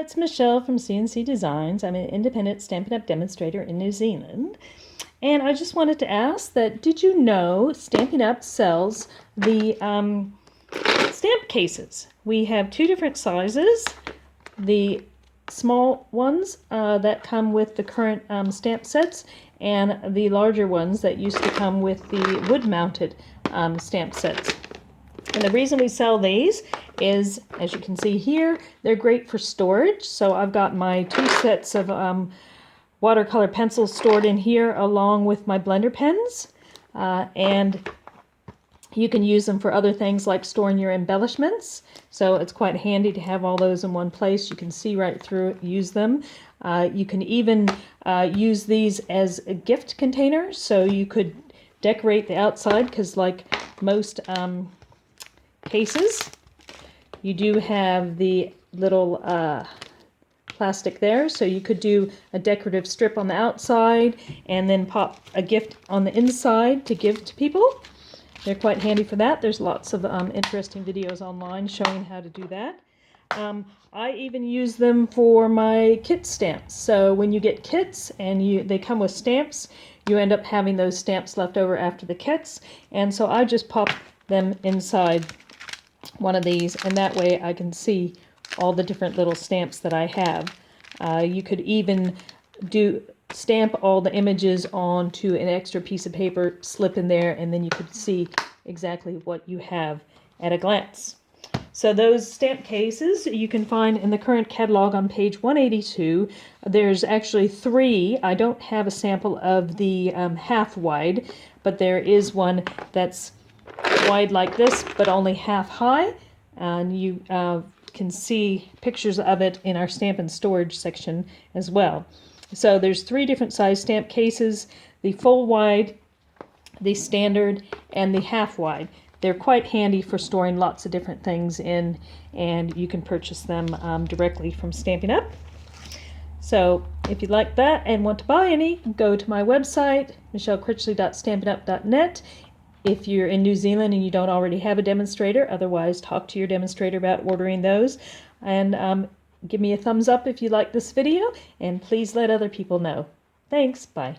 it's Michelle from CNC Designs. I'm an independent Stampin' Up! Demonstrator in New Zealand. And I just wanted to ask that, did you know Stampin' Up! Sells the stamp cases? We have two different sizes. The small ones that come with the current stamp sets, and the larger ones that used to come with the wood-mounted stamp sets. And the reason we sell these is, as you can see here, they're great for storage. So I've got my two sets of watercolor pencils stored in here along with my blender pens. And you can use them for other things like storing your embellishments. So it's quite handy to have all those in one place. You can see right through it, use them. You can even use these as a gift containers. So you could decorate the outside, because like most cases, you do have the little plastic there, so you could do a decorative strip on the outside and then pop a gift on the inside to give to people. They're quite handy for that. There's lots of interesting videos online showing how to do that. I even use them for my kit stamps. So when you get kits and they come with stamps, you end up having those stamps left over after the kits, and so I just pop them inside one of these, and that way I can see all the different little stamps that I have. You could even stamp all the images onto an extra piece of paper, slip in there, and then you could see exactly what you have at a glance. So those stamp cases you can find in the current catalog on page 182. There's actually 3. I don't have a sample of the half wide, but there is one that's wide like this but only half high, and you can see pictures of it in our stamp and storage section as well. So there's 3 different size stamp cases: the full wide, the standard, and the half wide. They're quite handy for storing lots of different things in, and you can purchase them directly from Stampin' Up! So if you'd like that and want to buy any, go to my website, michellekritchley.stampinup.net. If you're in New Zealand and you don't already have a demonstrator, otherwise talk to your demonstrator about ordering those. And give me a thumbs up if you like this video, and please let other people know. Thanks, bye.